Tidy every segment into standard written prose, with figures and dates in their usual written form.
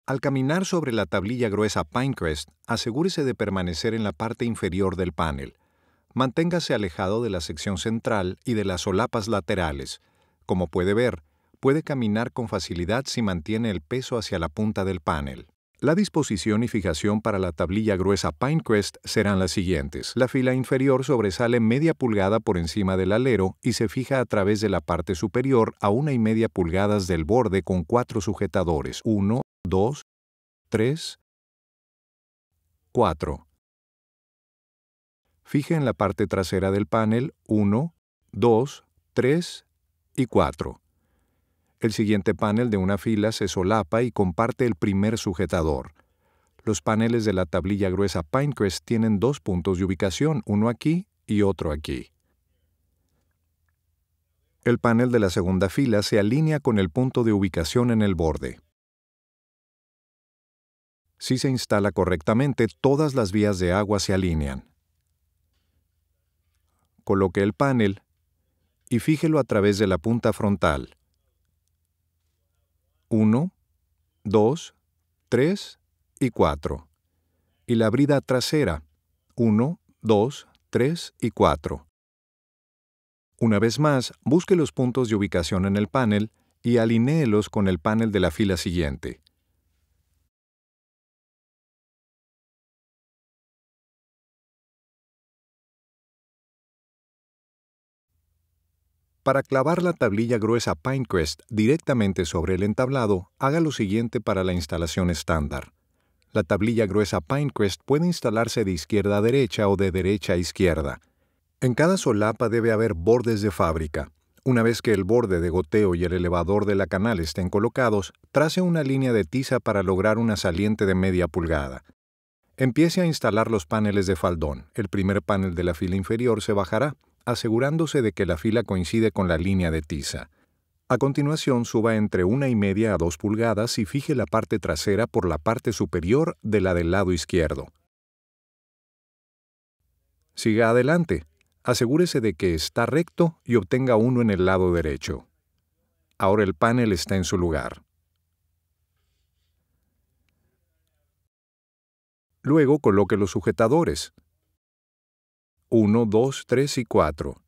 Al caminar sobre la tablilla gruesa Pinecrest, asegúrese de permanecer en la parte inferior del panel. Manténgase alejado de la sección central y de las solapas laterales. Como puede ver, puede caminar con facilidad si mantiene el peso hacia la punta del panel. La disposición y fijación para la tablilla gruesa Pinecrest serán las siguientes. La fila inferior sobresale media pulgada por encima del alero y se fija a través de la parte superior a 1,5 pulgadas del borde con 4 sujetadores. 1, 2, 3, 4. Fije en la parte trasera del panel 1, 2, 3 y 4. El siguiente panel de una fila se solapa y comparte el primer sujetador. Los paneles de la tablilla gruesa Pinecrest tienen 2 puntos de ubicación, uno aquí y otro aquí. El panel de la segunda fila se alinea con el punto de ubicación en el borde. Si se instala correctamente, todas las vías de agua se alinean. Coloque el panel y fíjelo a través de la punta frontal. 1, 2, 3 y 4. Y la brida trasera. 1, 2, 3 y 4. Una vez más, busque los puntos de ubicación en el panel y alinéelos con el panel de la fila siguiente. Para clavar la tablilla gruesa Pinecrest directamente sobre el entablado, haga lo siguiente para la instalación estándar. La tablilla gruesa Pinecrest puede instalarse de izquierda a derecha o de derecha a izquierda. En cada solapa debe haber bordes de fábrica. Una vez que el borde de goteo y el elevador de la canal estén colocados, trace una línea de tiza para lograr una saliente de media pulgada. Empiece a instalar los paneles de faldón. El primer panel de la fila inferior se bajará, asegurándose de que la fila coincide con la línea de tiza. A continuación, suba entre 1,5 a 2 pulgadas y fije la parte trasera por la parte superior de la del lado izquierdo. Siga adelante. Asegúrese de que está recto y obtenga uno en el lado derecho. Ahora el panel está en su lugar. Luego coloque los sujetadores. 1, 2, 3 y 4.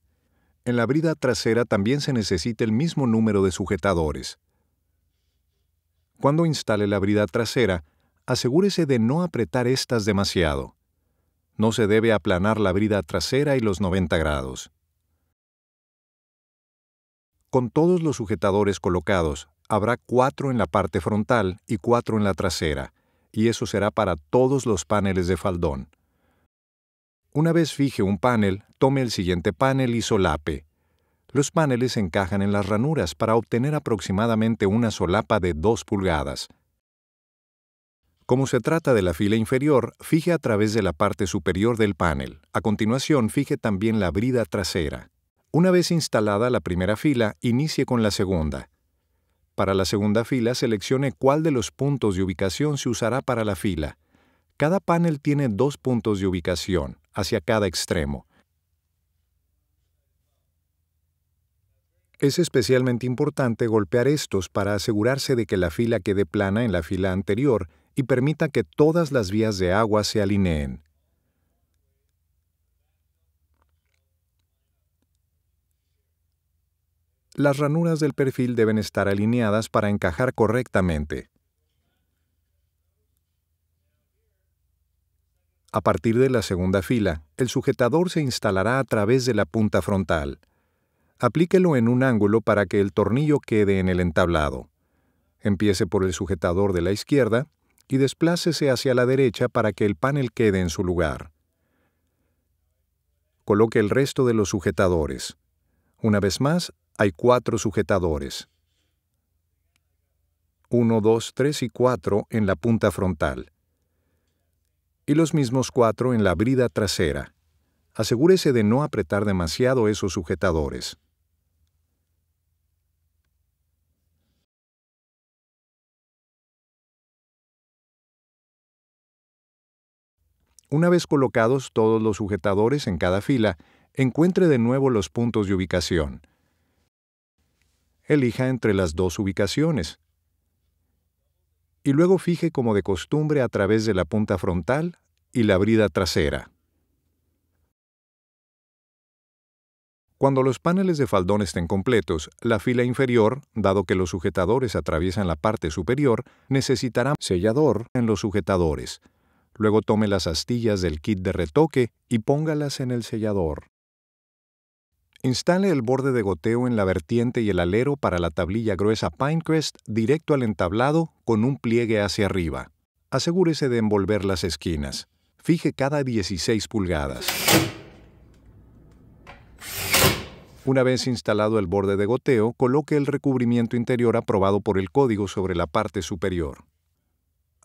En la brida trasera también se necesita el mismo número de sujetadores. Cuando instale la brida trasera, asegúrese de no apretar estas demasiado. No se debe aplanar la brida trasera y los 90 grados. Con todos los sujetadores colocados, habrá 4 en la parte frontal y 4 en la trasera, y eso será para todos los paneles de faldón. Una vez fije un panel, tome el siguiente panel y solape. Los paneles encajan en las ranuras para obtener aproximadamente una solapa de 2 pulgadas. Como se trata de la fila inferior, fije a través de la parte superior del panel. A continuación, fije también la brida trasera. Una vez instalada la primera fila, inicie con la segunda. Para la segunda fila, seleccione cuál de los puntos de ubicación se usará para la fila. Cada panel tiene 2 puntos de ubicación, hacia cada extremo. Es especialmente importante golpear estos para asegurarse de que la fila quede plana en la fila anterior y permita que todas las vías de agua se alineen. Las ranuras del perfil deben estar alineadas para encajar correctamente. A partir de la segunda fila, el sujetador se instalará a través de la punta frontal. Aplíquelo en un ángulo para que el tornillo quede en el entablado. Empiece por el sujetador de la izquierda y desplácese hacia la derecha para que el panel quede en su lugar. Coloque el resto de los sujetadores. Una vez más, hay 4 sujetadores. 1, 2, 3 y 4 en la punta frontal. Y los mismos 4 en la brida trasera. Asegúrese de no apretar demasiado esos sujetadores. Una vez colocados todos los sujetadores en cada fila, encuentre de nuevo los puntos de ubicación. Elija entre las 2 ubicaciones. y luego fije como de costumbre a través de la punta frontal y la brida trasera. Cuando los paneles de faldón estén completos, la fila inferior, dado que los sujetadores atraviesan la parte superior, necesitará sellador en los sujetadores. Luego tome las astillas del kit de retoque y póngalas en el sellador. Instale el borde de goteo en la vertiente y el alero para la tablilla gruesa Pinecrest directo al entablado con un pliegue hacia arriba. Asegúrese de envolver las esquinas. Fije cada 16 pulgadas. Una vez instalado el borde de goteo, coloque el recubrimiento interior aprobado por el código sobre la parte superior.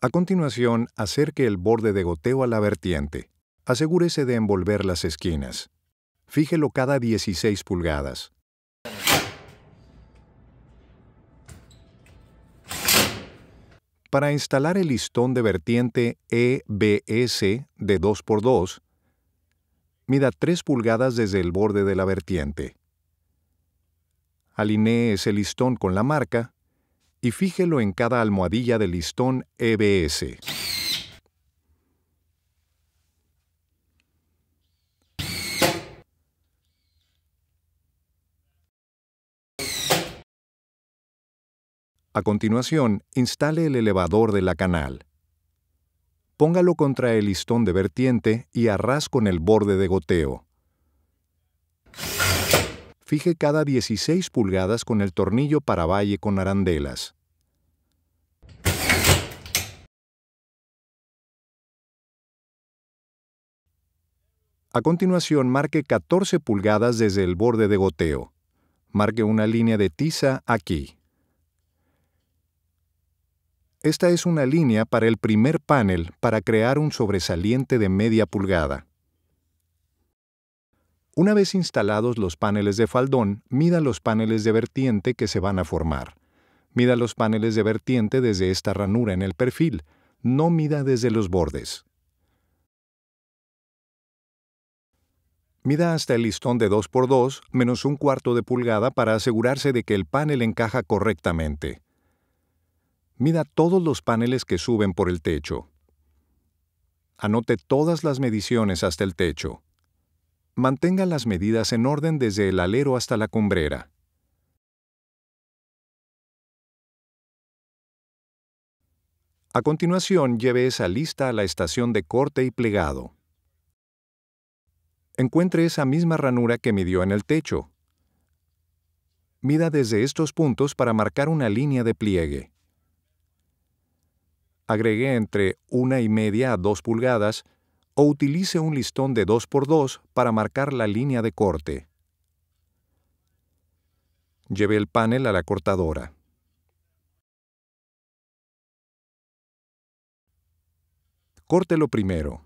A continuación, acerque el borde de goteo a la vertiente. Asegúrese de envolver las esquinas. Fíjelo cada 16 pulgadas. Para instalar el listón de vertiente EBS de 2x2, mida 3 pulgadas desde el borde de la vertiente. Alinee ese listón con la marca y fíjelo en cada almohadilla del listón EBS. A continuación, instale el elevador de la canal. Póngalo contra el listón de vertiente y a ras con el borde de goteo. Fije cada 16 pulgadas con el tornillo para valle con arandelas. A continuación, marque 14 pulgadas desde el borde de goteo. Marque una línea de tiza aquí. Esta es una línea para el primer panel para crear un sobresaliente de media pulgada. Una vez instalados los paneles de faldón, mida los paneles de vertiente que se van a formar. Mida los paneles de vertiente desde esta ranura en el perfil, no mida desde los bordes. Mida hasta el listón de 2x2 menos un cuarto de pulgada para asegurarse de que el panel encaja correctamente. Mida todos los paneles que suben por el techo. Anote todas las mediciones hasta el techo. Mantenga las medidas en orden desde el alero hasta la cumbrera. A continuación, lleve esa lista a la estación de corte y plegado. Encuentre esa misma ranura que midió en el techo. Mida desde estos puntos para marcar una línea de pliegue. Agregue entre 1,5 a 2 pulgadas o utilice un listón de 2x2 para marcar la línea de corte. Lleve el panel a la cortadora. Córtelo primero.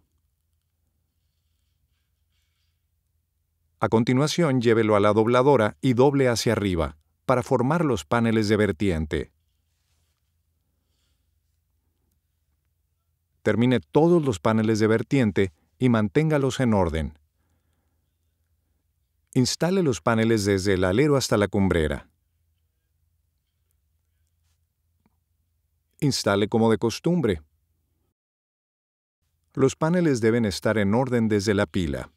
A continuación, llévelo a la dobladora y doble hacia arriba para formar los paneles de vertiente. Termine todos los paneles de vertiente y manténgalos en orden. Instale los paneles desde el alero hasta la cumbrera. Instale como de costumbre. Los paneles deben estar en orden desde la pila.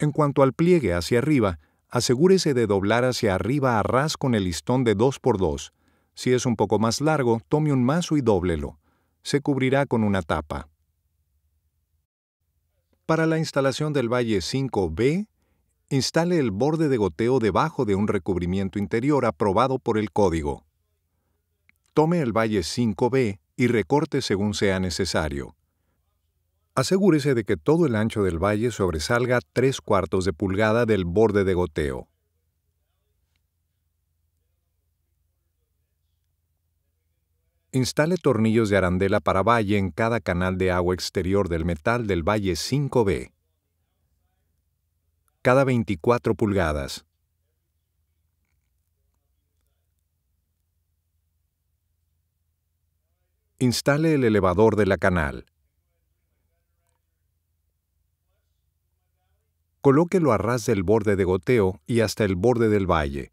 En cuanto al pliegue hacia arriba, asegúrese de doblar hacia arriba a ras con el listón de 2x2. Si es un poco más largo, tome un mazo y dóblelo. Se cubrirá con una tapa. Para la instalación del valle 5B, instale el borde de goteo debajo de un recubrimiento interior aprobado por el código. Tome el valle 5B y recorte según sea necesario. Asegúrese de que todo el ancho del valle sobresalga 3/4 de pulgada del borde de goteo. Instale tornillos de arandela para valle en cada canal de agua exterior del metal del valle 5B, cada 24 pulgadas. Instale el elevador de la canal. Colóquelo a ras del borde de goteo y hasta el borde del valle.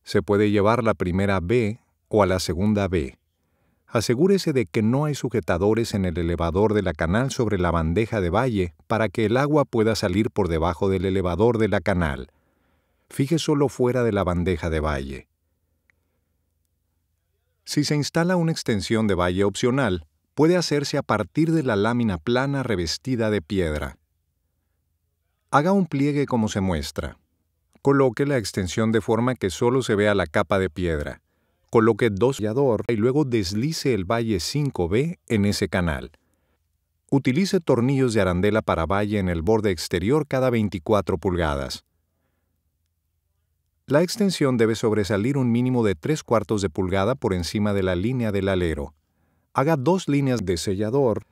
Se puede llevar la primera B o a la segunda B. Asegúrese de que no hay sujetadores en el elevador de la canal sobre la bandeja de valle para que el agua pueda salir por debajo del elevador de la canal. Fije solo fuera de la bandeja de valle. Si se instala una extensión de valle opcional, puede hacerse a partir de la lámina plana revestida de piedra. Haga un pliegue como se muestra. Coloque la extensión de forma que solo se vea la capa de piedra. Coloque 2 sellador y luego deslice el valle 5B en ese canal. Utilice tornillos de arandela para valle en el borde exterior cada 24 pulgadas. La extensión debe sobresalir un mínimo de 3/4 de pulgada por encima de la línea del alero. Haga 2 líneas de sellador.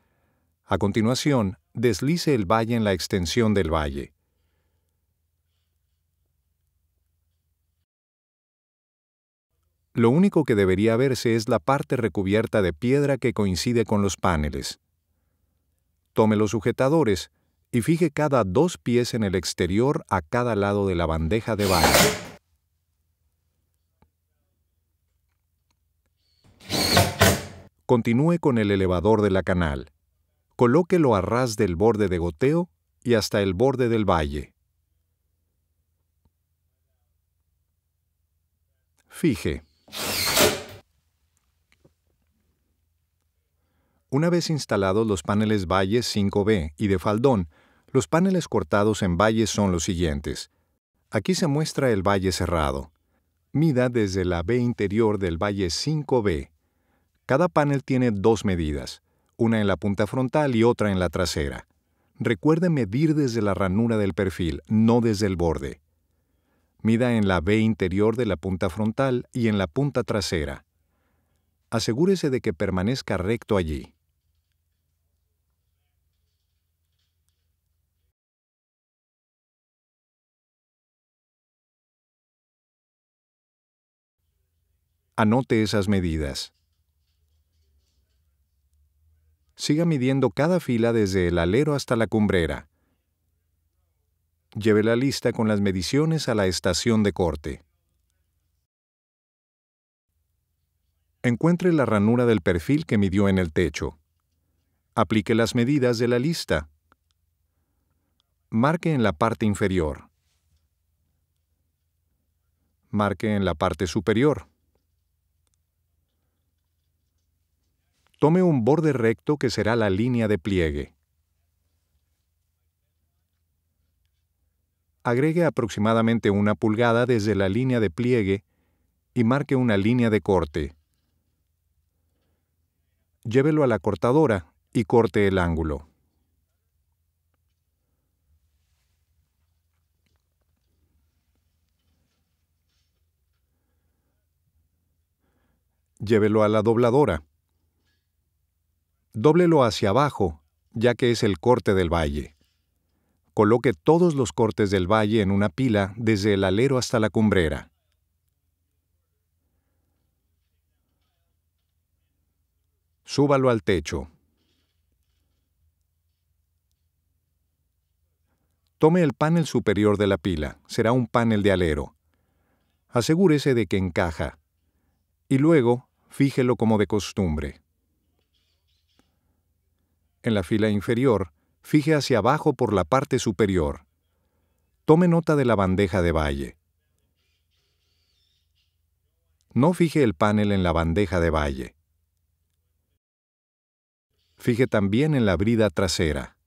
A continuación, deslice el valle en la extensión del valle. Lo único que debería verse es la parte recubierta de piedra que coincide con los paneles. Tome los sujetadores y fije cada 2 pies en el exterior a cada lado de la bandeja de valle. Continúe con el elevador de la canal. Colóquelo a ras del borde de goteo y hasta el borde del valle. Fije. Una vez instalados los paneles valle 5B y de faldón, los paneles cortados en valle son los siguientes. Aquí se muestra el valle cerrado. Mida desde la B interior del valle 5B. Cada panel tiene 2 medidas, una en la punta frontal y otra en la trasera. Recuerde medir desde la ranura del perfil, no desde el borde. Mida en la B interior de la punta frontal y en la punta trasera. Asegúrese de que permanezca recto allí. Anote esas medidas. Siga midiendo cada fila desde el alero hasta la cumbrera. Lleve la lista con las mediciones a la estación de corte. Encuentre la ranura del perfil que midió en el techo. Aplique las medidas de la lista. Marque en la parte inferior. Marque en la parte superior. Tome un borde recto que será la línea de pliegue. Agregue aproximadamente 1 pulgada desde la línea de pliegue y marque una línea de corte. Llévelo a la cortadora y corte el ángulo. Llévelo a la dobladora. Dóblelo hacia abajo, ya que es el corte del valle. Coloque todos los cortes del valle en una pila desde el alero hasta la cumbrera. Súbalo al techo. Tome el panel superior de la pila, será un panel de alero. Asegúrese de que encaja. Y luego, fíjelo como de costumbre. En la fila inferior, fije hacia abajo por la parte superior. Tome nota de la bandeja de valle. No fije el panel en la bandeja de valle. Fije también en la brida trasera.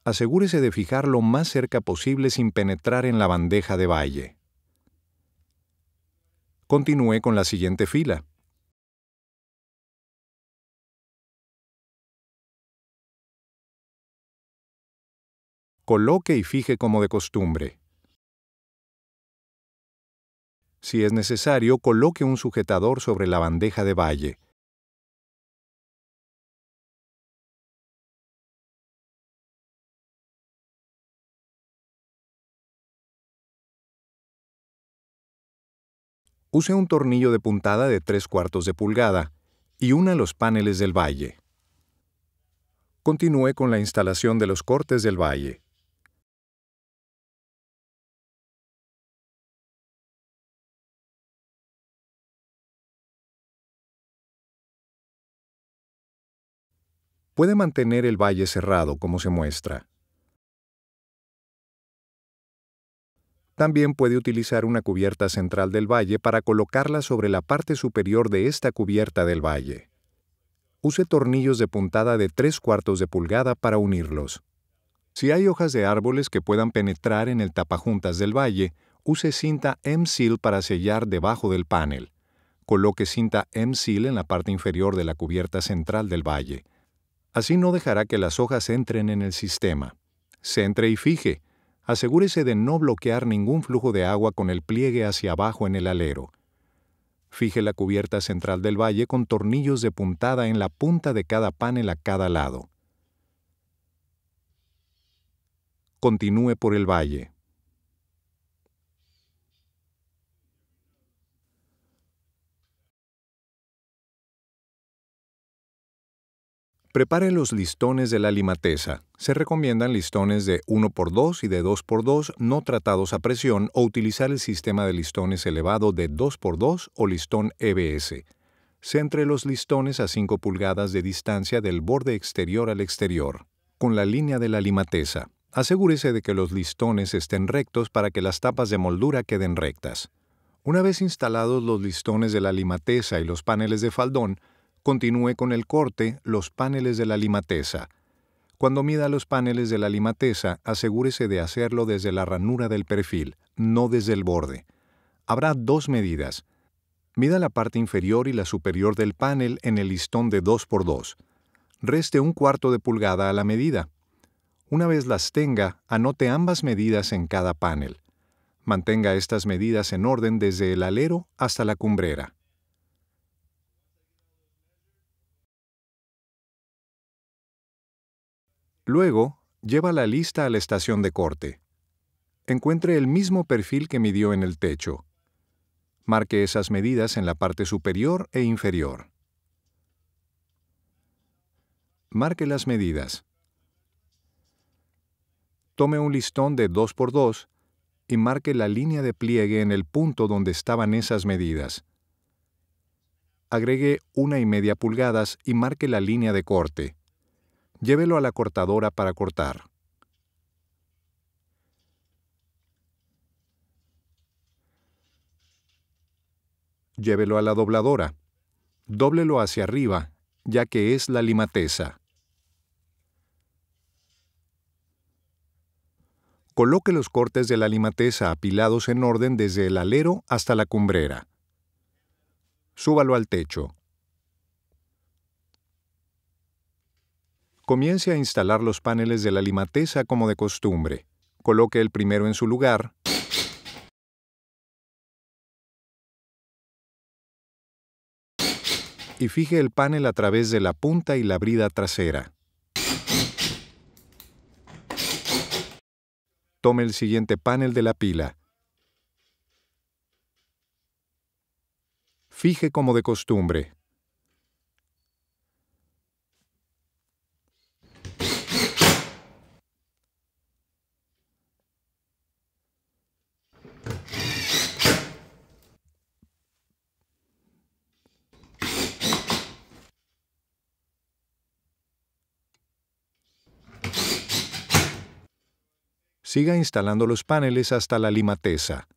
Asegúrese de fijar lo más cerca posible sin penetrar en la bandeja de valle. Continúe con la siguiente fila. Coloque y fije como de costumbre. Si es necesario, coloque un sujetador sobre la bandeja de valle. Use un tornillo de puntada de 3/4 de pulgada y una los paneles del valle. Continúe con la instalación de los cortes del valle. Puede mantener el valle cerrado como se muestra. También puede utilizar una cubierta central del valle para colocarla sobre la parte superior de esta cubierta del valle. Use tornillos de puntada de 3/4 de pulgada para unirlos. Si hay hojas de árboles que puedan penetrar en el tapajuntas del valle, use cinta M-Seal para sellar debajo del panel. Coloque cinta M-Seal en la parte inferior de la cubierta central del valle. Así no dejará que las hojas entren en el sistema. Centre y fije. Asegúrese de no bloquear ningún flujo de agua con el pliegue hacia abajo en el alero. Fije la cubierta central del valle con tornillos de puntada en la punta de cada panel a cada lado. Continúe por el valle. Prepare los listones de la limateza. Se recomiendan listones de 1x2 y de 2x2 no tratados a presión o utilizar el sistema de listones elevado de 2x2 o listón EBS. Centre los listones a 5 pulgadas de distancia del borde exterior al exterior, con la línea de la limateza. Asegúrese de que los listones estén rectos para que las tapas de moldura queden rectas. Una vez instalados los listones de la limateza y los paneles de faldón, continúe con el corte, los paneles de la limateza. Cuando mida los paneles de la limateza, asegúrese de hacerlo desde la ranura del perfil, no desde el borde. Habrá dos medidas. Mida la parte inferior y la superior del panel en el listón de 2x2. Reste 1/4 de pulgada a la medida. Una vez las tenga, anote ambas medidas en cada panel. Mantenga estas medidas en orden desde el alero hasta la cumbrera. Luego, lleva la lista a la estación de corte. Encuentre el mismo perfil que midió en el techo. Marque esas medidas en la parte superior e inferior. Marque las medidas. Tome un listón de 2x2 y marque la línea de pliegue en el punto donde estaban esas medidas. Agregue 1,5 pulgadas y marque la línea de corte. Llévelo a la cortadora para cortar. Llévelo a la dobladora. Dóblelo hacia arriba, ya que es la limateza. Coloque los cortes de la limateza apilados en orden desde el alero hasta la cumbrera. Súbalo al techo. Comience a instalar los paneles de la limateza como de costumbre. Coloque el primero en su lugar. Y fije el panel a través de la punta y la brida trasera. Tome el siguiente panel de la pila. Fije como de costumbre. Siga instalando los paneles hasta la limateza.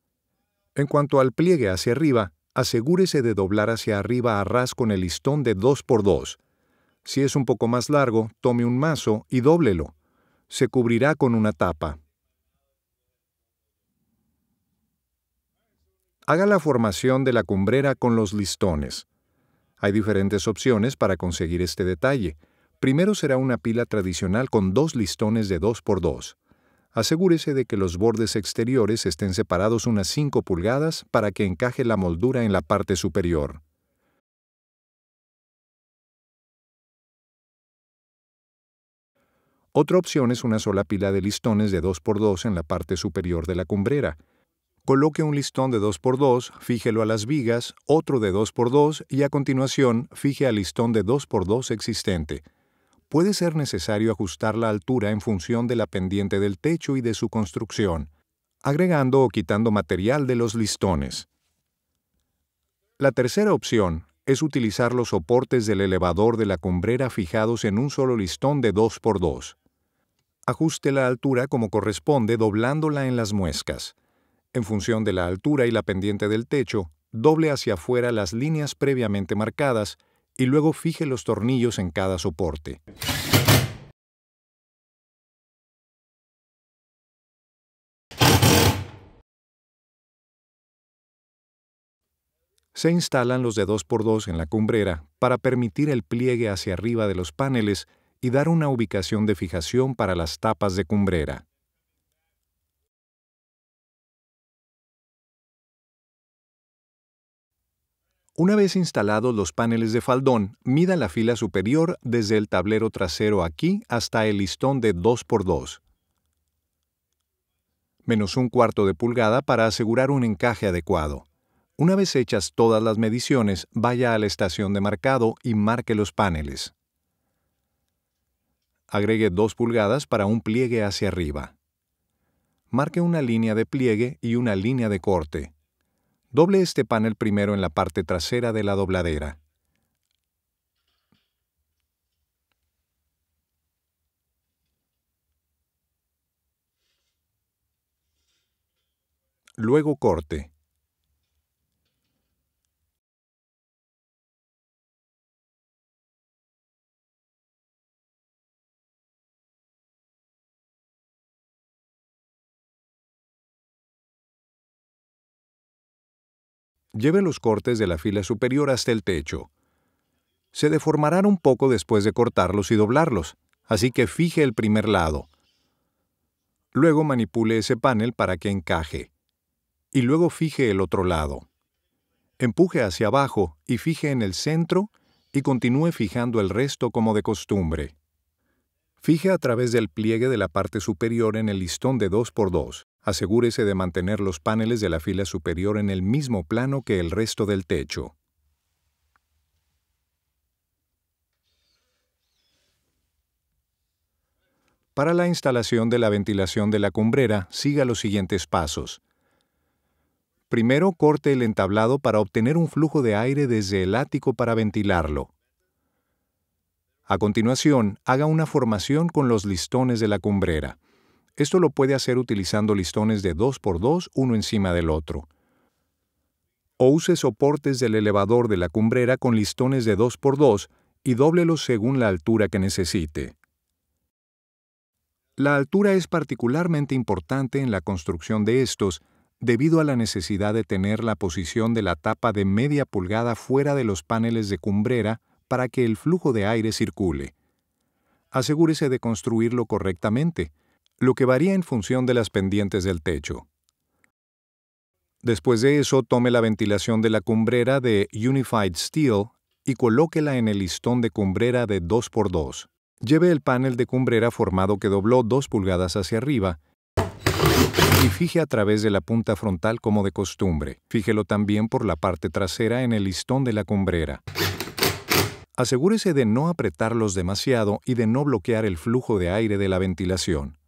En cuanto al pliegue hacia arriba, asegúrese de doblar hacia arriba a ras con el listón de 2x2. Si es un poco más largo, tome un mazo y dóblelo. Se cubrirá con una tapa. Haga la formación de la cumbrera con los listones. Hay diferentes opciones para conseguir este detalle. Primero será una pila tradicional con 2 listones de 2x2. Asegúrese de que los bordes exteriores estén separados unas 5 pulgadas para que encaje la moldura en la parte superior. Otra opción es una sola pila de listones de 2x2 en la parte superior de la cumbrera. Coloque un listón de 2x2, fíjelo a las vigas, otro de 2x2 y a continuación fije al listón de 2x2 existente. Puede ser necesario ajustar la altura en función de la pendiente del techo y de su construcción, agregando o quitando material de los listones. La tercera opción es utilizar los soportes del elevador de la cumbrera fijados en un solo listón de 2x2. Ajuste la altura como corresponde doblándola en las muescas. En función de la altura y la pendiente del techo, doble hacia afuera las líneas previamente marcadas y luego fije los tornillos en cada soporte. Se instalan los de 2x2 en la cumbrera para permitir el pliegue hacia arriba de los paneles y dar una ubicación de fijación para las tapas de cumbrera. Una vez instalados los paneles de faldón, mida la fila superior desde el tablero trasero aquí hasta el listón de 2x2, menos ¼ de pulgada para asegurar un encaje adecuado. Una vez hechas todas las mediciones, vaya a la estación de marcado y marque los paneles. Agregue 2 pulgadas para un pliegue hacia arriba. Marque una línea de pliegue y una línea de corte. Doble este panel primero en la parte trasera de la dobladera. Luego corte. Lleve los cortes de la fila superior hasta el techo. Se deformarán un poco después de cortarlos y doblarlos, así que fije el primer lado. Luego manipule ese panel para que encaje. Y luego fije el otro lado. Empuje hacia abajo y fije en el centro y continúe fijando el resto como de costumbre. Fije a través del pliegue de la parte superior en el listón de 2x2. Asegúrese de mantener los paneles de la fila superior en el mismo plano que el resto del techo. Para la instalación de la ventilación de la cumbrera, siga los siguientes pasos. Primero, corte el entablado para obtener un flujo de aire desde el ático para ventilarlo. A continuación, haga una formación con los listones de la cumbrera. Esto lo puede hacer utilizando listones de 2x2 uno encima del otro. O use soportes del elevador de la cumbrera con listones de 2x2 y dóblelos según la altura que necesite. La altura es particularmente importante en la construcción de estos, debido a la necesidad de tener la posición de la tapa de media pulgada fuera de los paneles de cumbrera para que el flujo de aire circule. Asegúrese de construirlo correctamente, lo que varía en función de las pendientes del techo. Después de eso, tome la ventilación de la cumbrera de Unified Steel y colóquela en el listón de cumbrera de 2x2. Lleve el panel de cumbrera formado que dobló 2 pulgadas hacia arriba y fije a través de la punta frontal como de costumbre. Fíjelo también por la parte trasera en el listón de la cumbrera. Asegúrese de no apretarlos demasiado y de no bloquear el flujo de aire de la ventilación.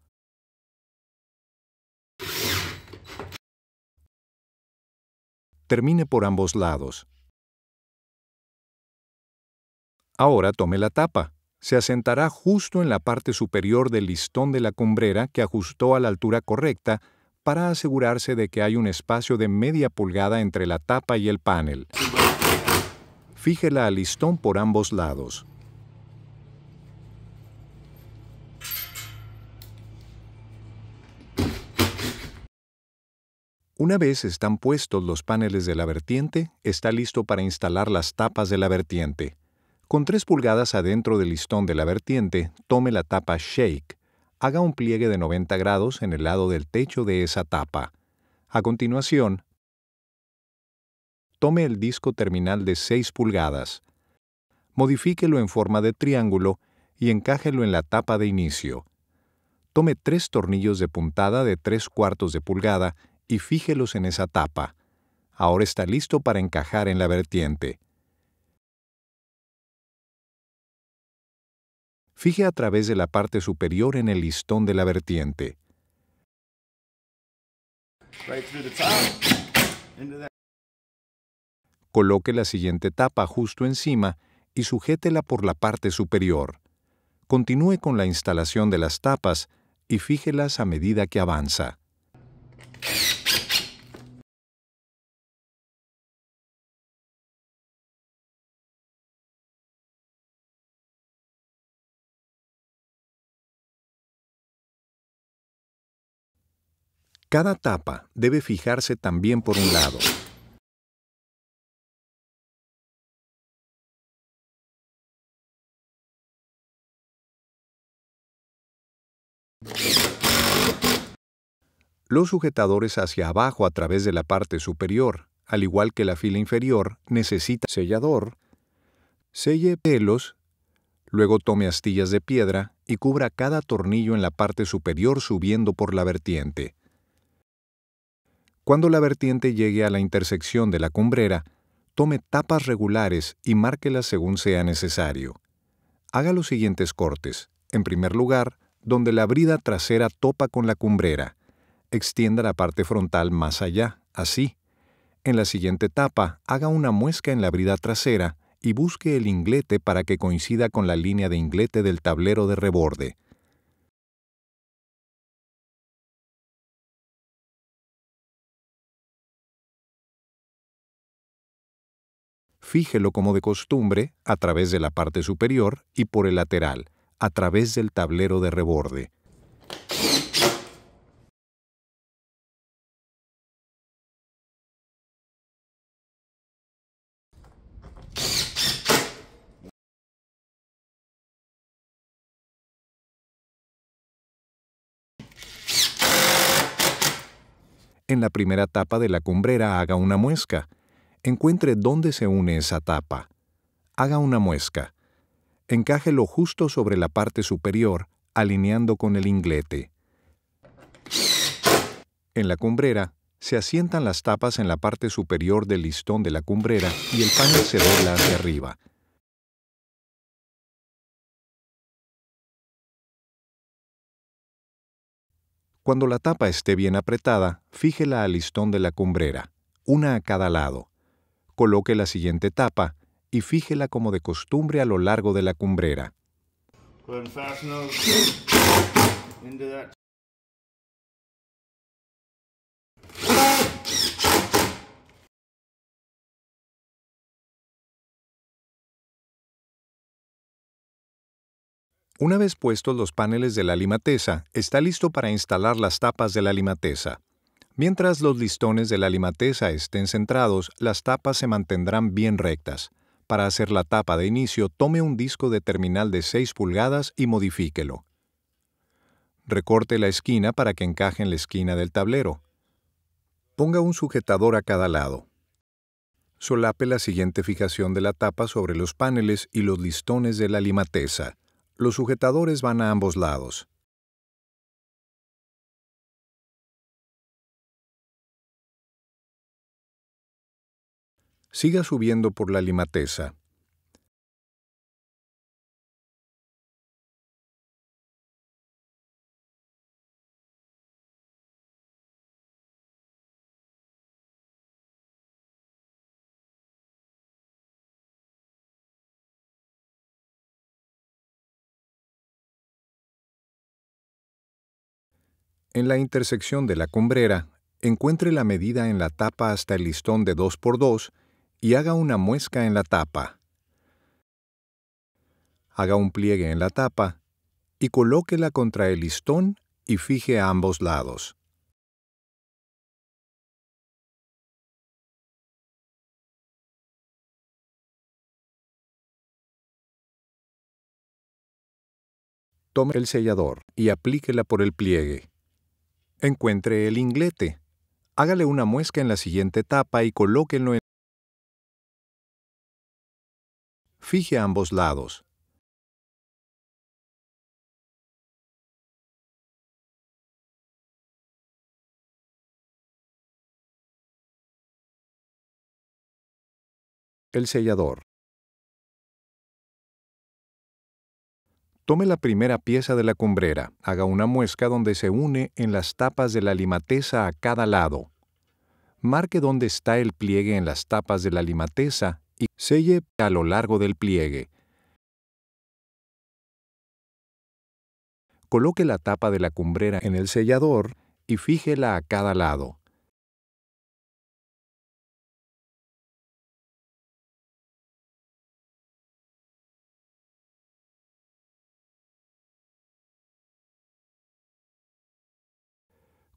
Termine por ambos lados. Ahora tome la tapa. Se asentará justo en la parte superior del listón de la cumbrera que ajustó a la altura correcta para asegurarse de que hay un espacio de media pulgada entre la tapa y el panel. Fíjela al listón por ambos lados. Una vez están puestos los paneles de la vertiente, está listo para instalar las tapas de la vertiente. Con 3 pulgadas adentro del listón de la vertiente, tome la tapa Shake. Haga un pliegue de 90 grados en el lado del techo de esa tapa. A continuación, tome el disco terminal de 6 pulgadas. Modifíquelo en forma de triángulo y encájelo en la tapa de inicio. Tome 3 tornillos de puntada de 3/4 de pulgada y fíjelos en esa tapa. Ahora está listo para encajar en la vertiente. Fije a través de la parte superior en el listón de la vertiente. Coloque la siguiente tapa justo encima y sujétela por la parte superior. Continúe con la instalación de las tapas y fíjelas a medida que avanza. Cada tapa debe fijarse también por un lado. Los sujetadores hacia abajo a través de la parte superior, al igual que la fila inferior, necesita sellador. Selle pelos, luego tome astillas de piedra y cubra cada tornillo en la parte superior subiendo por la vertiente. Cuando la vertiente llegue a la intersección de la cumbrera, tome tapas regulares y márquelas según sea necesario. Haga los siguientes cortes. En primer lugar, donde la brida trasera topa con la cumbrera. Extienda la parte frontal más allá, así. En la siguiente tapa, haga una muesca en la brida trasera y busque el inglete para que coincida con la línea de inglete del tablero de reborde. Fíjelo como de costumbre, a través de la parte superior y por el lateral, a través del tablero de reborde. En la primera tapa de la cumbrera haga una muesca. Encuentre dónde se une esa tapa. Haga una muesca. Encájelo justo sobre la parte superior, alineando con el inglete. En la cumbrera, se asientan las tapas en la parte superior del listón de la cumbrera y el panel se dobla hacia arriba. Cuando la tapa esté bien apretada, fíjela al listón de la cumbrera, una a cada lado. Coloque la siguiente tapa y fíjela como de costumbre a lo largo de la cumbrera. Una vez puestos los paneles de la limateza, está listo para instalar las tapas de la limateza. Mientras los listones de la limateza estén centrados, las tapas se mantendrán bien rectas. Para hacer la tapa de inicio, tome un disco de terminal de 6 pulgadas y modifíquelo. Recorte la esquina para que encaje en la esquina del tablero. Ponga un sujetador a cada lado. Solape la siguiente fijación de la tapa sobre los paneles y los listones de la limateza. Los sujetadores van a ambos lados. Siga subiendo por la limateza. En la intersección de la cumbrera, encuentre la medida en la tapa hasta el listón de 2×2 y haga una muesca en la tapa. Haga un pliegue en la tapa y colóquela contra el listón y fije a ambos lados. Tome el sellador y aplíquela por el pliegue. Encuentre el inglete. Hágale una muesca en la siguiente tapa y colóquenlo en. Fije a ambos lados. El sellador. Tome la primera pieza de la cumbrera, haga una muesca donde se une en las tapas de la limateza a cada lado. Marque dónde está el pliegue en las tapas de la limateza y selle a lo largo del pliegue. Coloque la tapa de la cumbrera en el sellador y fíjela a cada lado.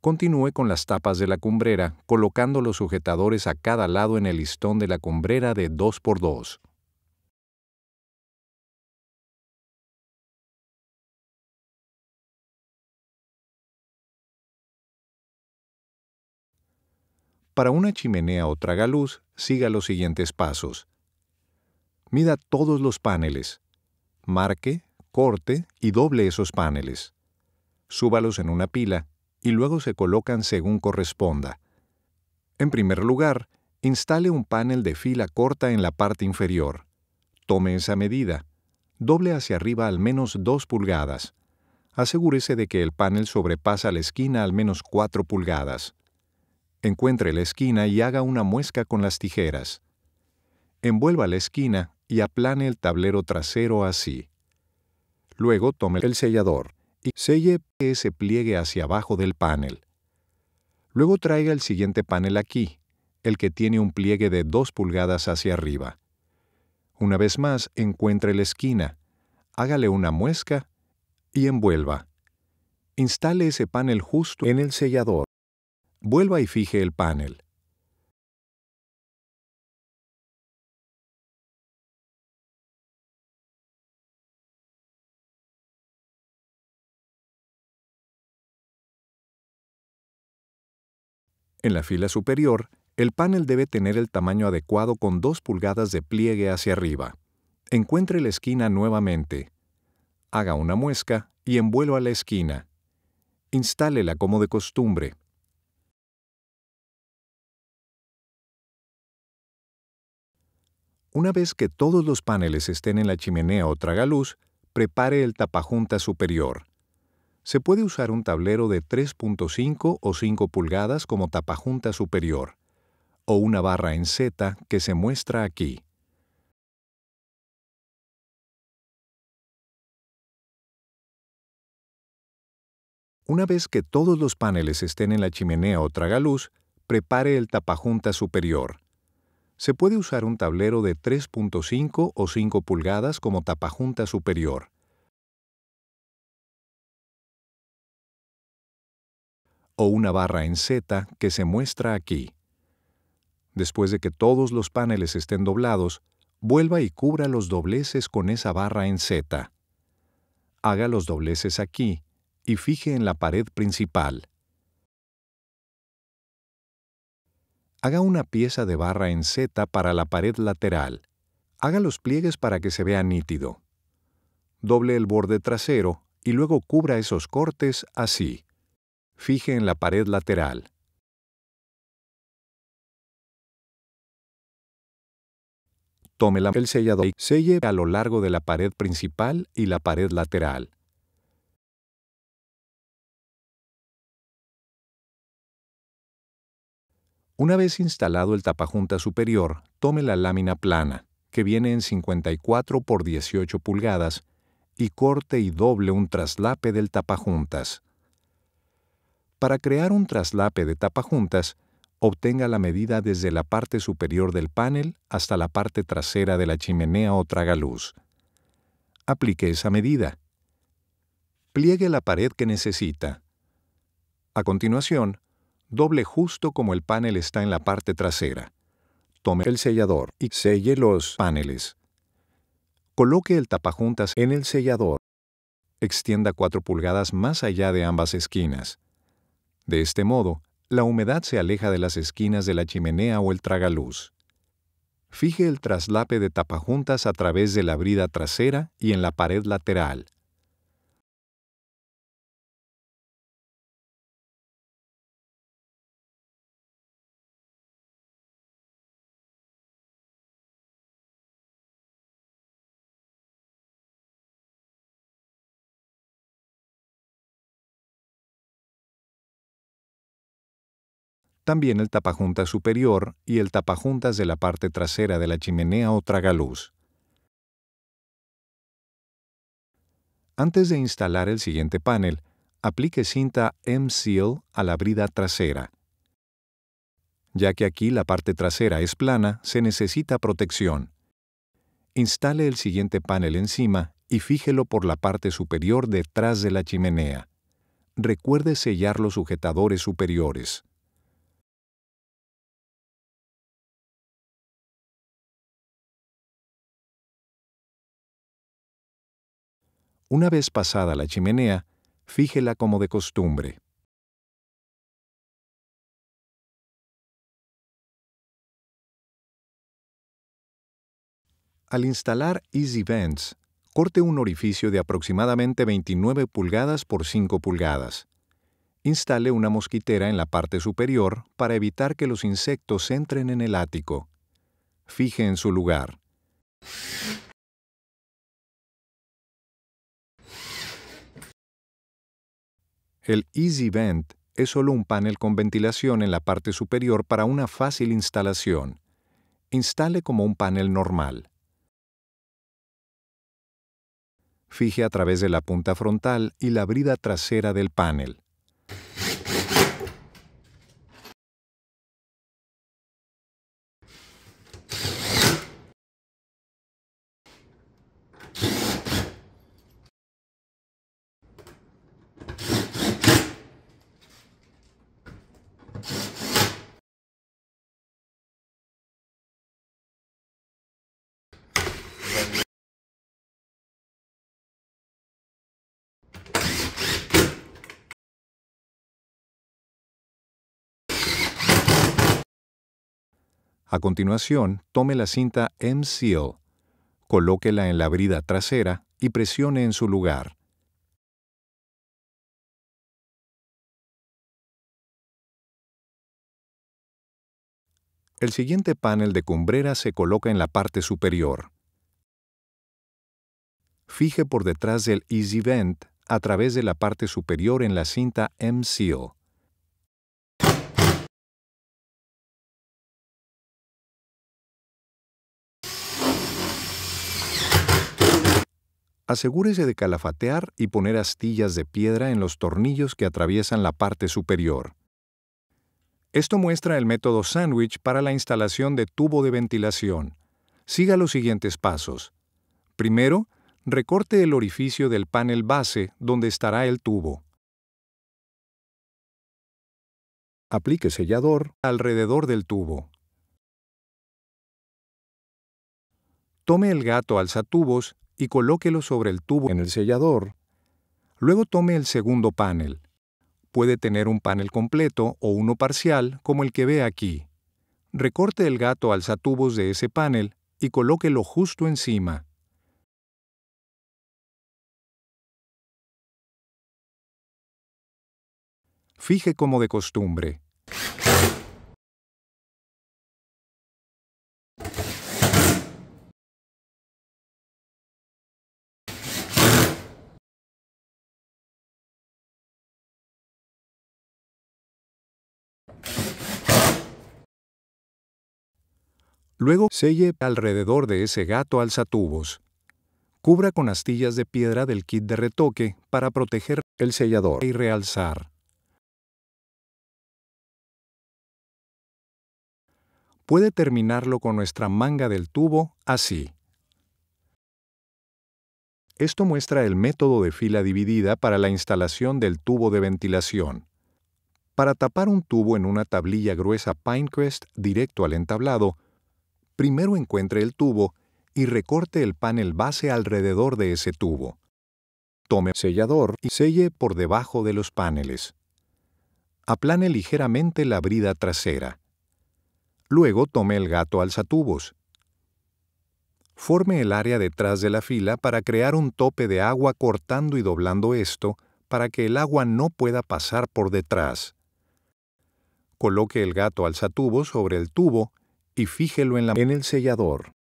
Continúe con las tapas de la cumbrera, colocando los sujetadores a cada lado en el listón de la cumbrera de 2x2. Para una chimenea o tragaluz, siga los siguientes pasos. Mida todos los paneles. Marque, corte y doble esos paneles. Súbalos en una pila y luego se colocan según corresponda. En primer lugar, instale un panel de fila corta en la parte inferior. Tome esa medida. Doble hacia arriba al menos 2 pulgadas. Asegúrese de que el panel sobrepasa la esquina al menos 4 pulgadas. Encuentre la esquina y haga una muesca con las tijeras. Envuelva la esquina y aplane el tablero trasero así. Luego tome el sellador y selle ese pliegue hacia abajo del panel. Luego traiga el siguiente panel aquí, el que tiene un pliegue de 2 pulgadas hacia arriba. Una vez más, encuentre la esquina, hágale una muesca y envuelva. Instale ese panel justo en el sellador. Vuelva y fije el panel. En la fila superior, el panel debe tener el tamaño adecuado con 2 pulgadas de pliegue hacia arriba. Encuentre la esquina nuevamente. Haga una muesca y envuelva la esquina. Instálela como de costumbre. Una vez que todos los paneles estén en la chimenea o tragaluz, prepare el tapajunta superior. Se puede usar un tablero de 3.5 o 5 pulgadas como tapajunta superior, o una barra en Z que se muestra aquí. Una vez que todos los paneles estén en la chimenea o tragaluz, prepare el tapajunta superior. Se puede usar un tablero de 3.5 o 5 pulgadas como tapajunta superior, o una barra en Z que se muestra aquí. Después de que todos los paneles estén doblados, vuelva y cubra los dobleces con esa barra en Z. Haga los dobleces aquí y fije en la pared principal. Haga una pieza de barra en Z para la pared lateral. Haga los pliegues para que se vea nítido. Doble el borde trasero y luego cubra esos cortes así. Fije en la pared lateral. Tome el sellador y selle a lo largo de la pared principal y la pared lateral. Una vez instalado el tapajunta superior, tome la lámina plana, que viene en 54 por 18 pulgadas, y corte y doble un traslape del tapajuntas. Para crear un traslape de tapajuntas, obtenga la medida desde la parte superior del panel hasta la parte trasera de la chimenea o tragaluz. Aplique esa medida. Pliegue la pared que necesita. A continuación, doble justo como el panel está en la parte trasera. Tome el sellador y selle los paneles. Coloque el tapajuntas en el sellador. Extienda 4 pulgadas más allá de ambas esquinas. De este modo, la humedad se aleja de las esquinas de la chimenea o el tragaluz. Fije el traslape de tapajuntas a través de la brida trasera y en la pared lateral. También el tapajuntas superior y el tapajuntas de la parte trasera de la chimenea o tragaluz. Antes de instalar el siguiente panel, aplique cinta M-Seal a la brida trasera. Ya que aquí la parte trasera es plana, se necesita protección. Instale el siguiente panel encima y fíjelo por la parte superior detrás de la chimenea. Recuerde sellar los sujetadores superiores. Una vez pasada la chimenea, fíjela como de costumbre. Al instalar Easy Vents, corte un orificio de aproximadamente 29 pulgadas por 5 pulgadas. Instale una mosquitera en la parte superior para evitar que los insectos entren en el ático. Fije en su lugar. El Easy Vent es solo un panel con ventilación en la parte superior para una fácil instalación. Instale como un panel normal. Fije a través de la punta frontal y la brida trasera del panel. A continuación, tome la cinta M-Seal, colóquela en la brida trasera y presione en su lugar. El siguiente panel de cumbrera se coloca en la parte superior. Fije por detrás del Easy Vent a través de la parte superior en la cinta M-Seal. Asegúrese de calafatear y poner astillas de piedra en los tornillos que atraviesan la parte superior. Esto muestra el método sándwich para la instalación de tubo de ventilación. Siga los siguientes pasos. Primero, recorte el orificio del panel base donde estará el tubo. Aplique sellador alrededor del tubo. Tome el gato alzatubos y colóquelo sobre el tubo en el sellador. Luego tome el segundo panel. Puede tener un panel completo o uno parcial, como el que ve aquí. Recorte el gato alzatubos de ese panel y colóquelo justo encima. Fije como de costumbre. Luego selle alrededor de ese gato alzatubos. Cubra con astillas de piedra del kit de retoque para proteger el sellador y realzar. Puede terminarlo con nuestra manga del tubo así. Esto muestra el método de fila dividida para la instalación del tubo de ventilación. Para tapar un tubo en una tablilla gruesa Pinecrest directo al entablado, primero encuentre el tubo y recorte el panel base alrededor de ese tubo. Tome el sellador y selle por debajo de los paneles. Aplane ligeramente la brida trasera. Luego tome el gato alzatubos. Forme el área detrás de la fila para crear un tope de agua cortando y doblando esto para que el agua no pueda pasar por detrás. Coloque el gato alzatubos sobre el tubo y fíjelo en el sellador.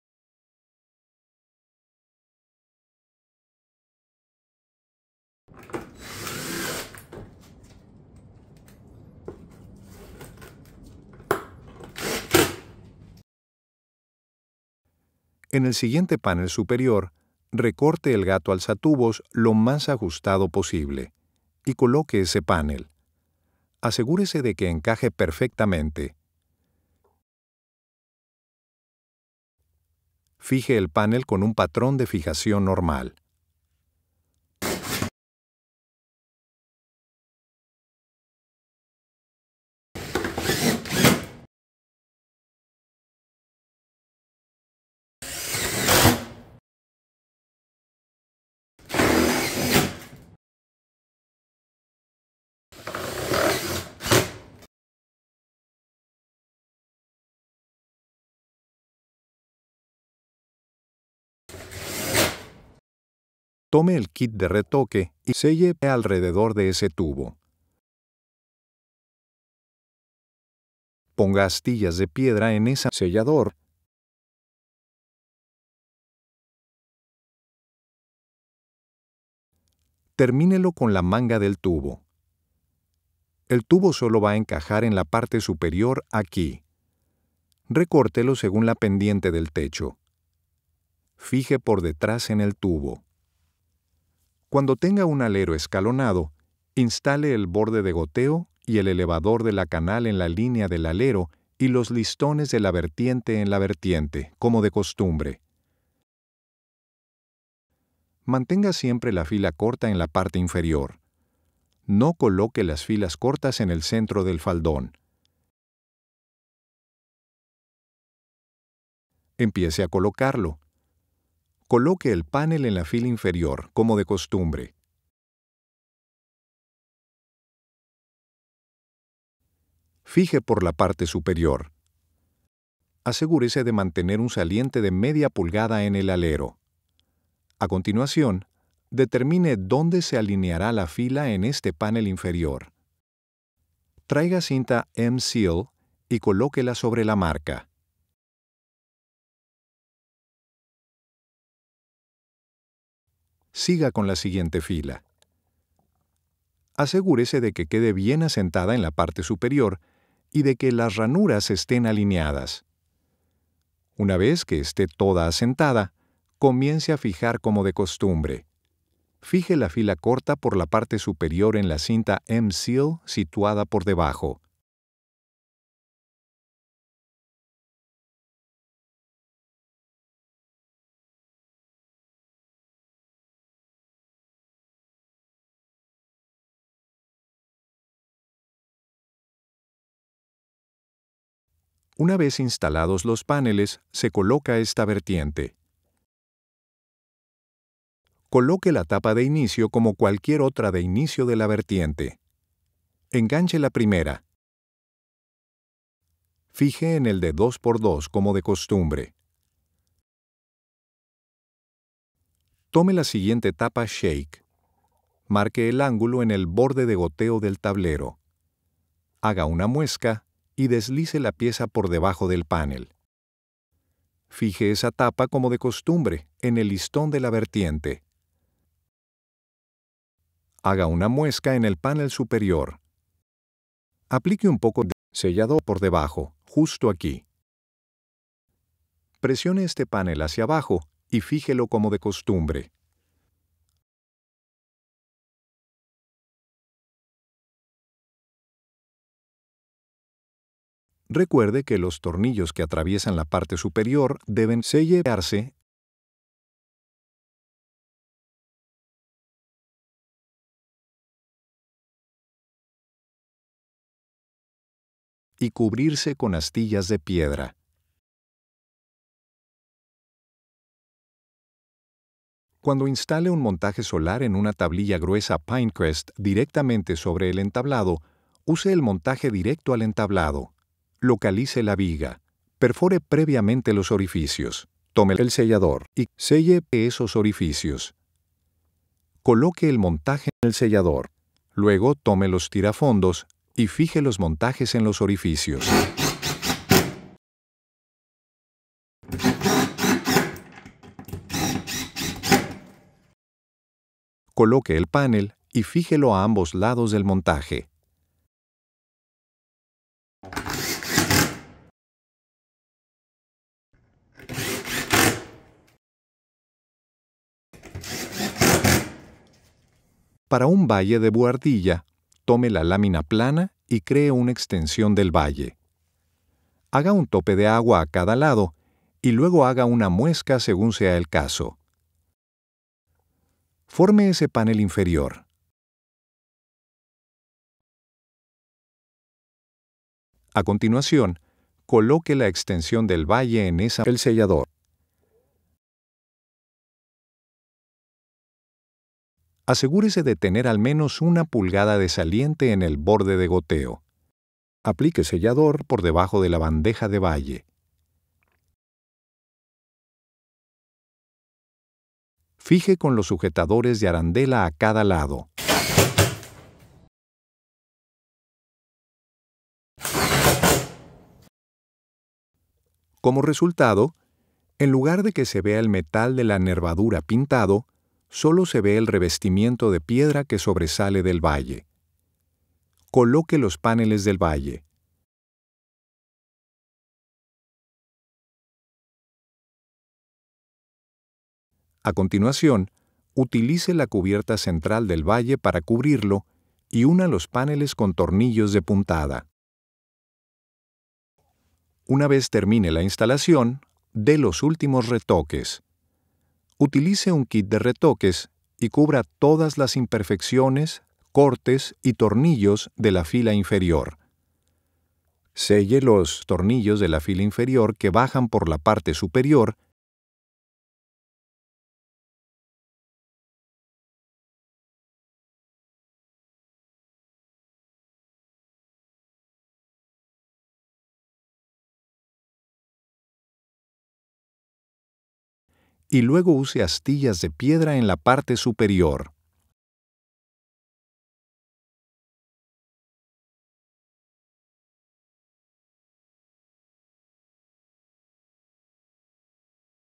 En el siguiente panel superior, recorte el gato alzatubos lo más ajustado posible y coloque ese panel. Asegúrese de que encaje perfectamente. Fije el panel con un patrón de fijación normal. Tome el kit de retoque y selle alrededor de ese tubo. Ponga astillas de piedra en ese sellador. Termínelo con la manga del tubo. El tubo solo va a encajar en la parte superior aquí. Recórtelo según la pendiente del techo. Fije por detrás en el tubo. Cuando tenga un alero escalonado, instale el borde de goteo y el elevador de la canal en la línea del alero y los listones de la vertiente en la vertiente, como de costumbre. Mantenga siempre la fila corta en la parte inferior. No coloque las filas cortas en el centro del faldón. Empiece a colocarlo. Coloque el panel en la fila inferior, como de costumbre. Fije por la parte superior. Asegúrese de mantener un saliente de media pulgada en el alero. A continuación, determine dónde se alineará la fila en este panel inferior. Traiga cinta M-Seal y colóquela sobre la marca. Siga con la siguiente fila. Asegúrese de que quede bien asentada en la parte superior y de que las ranuras estén alineadas. Una vez que esté toda asentada, comience a fijar como de costumbre. Fije la fila corta por la parte superior en la cinta M-Seal situada por debajo. Una vez instalados los paneles, se coloca esta vertiente. Coloque la tapa de inicio como cualquier otra de inicio de la vertiente. Enganche la primera. Fije en el de 2x2 como de costumbre. Tome la siguiente tapa shake. Marque el ángulo en el borde de goteo del tablero. Haga una muesca y deslice la pieza por debajo del panel. Fije esa tapa como de costumbre en el listón de la vertiente. Haga una muesca en el panel superior. Aplique un poco de sellador por debajo, justo aquí. Presione este panel hacia abajo y fíjelo como de costumbre. Recuerde que los tornillos que atraviesan la parte superior deben sellarse y cubrirse con astillas de piedra. Cuando instale un montaje solar en una tablilla gruesa Pinecrest directamente sobre el entablado, use el montaje directo al entablado. Localice la viga. Perfore previamente los orificios. Tome el sellador y selle esos orificios. Coloque el montaje en el sellador. Luego tome los tirafondos y fije los montajes en los orificios. Coloque el panel y fíjelo a ambos lados del montaje. Para un valle de buhardilla, tome la lámina plana y cree una extensión del valle. Haga un tope de agua a cada lado y luego haga una muesca según sea el caso. Forme ese panel inferior. A continuación, coloque la extensión del valle en el sellador. Asegúrese de tener al menos 1 pulgada de saliente en el borde de goteo. Aplique sellador por debajo de la bandeja de valle. Fije con los sujetadores de arandela a cada lado. Como resultado, en lugar de que se vea el metal de la nervadura pintado, solo se ve el revestimiento de piedra que sobresale del valle. Coloque los paneles del valle. A continuación, utilice la cubierta central del valle para cubrirlo y una los paneles con tornillos de puntada. Una vez termine la instalación, dé los últimos retoques. Utilice un kit de retoques y cubra todas las imperfecciones, cortes y tornillos de la fila inferior. Selle los tornillos de la fila inferior que bajan por la parte superior y luego use astillas de piedra en la parte superior.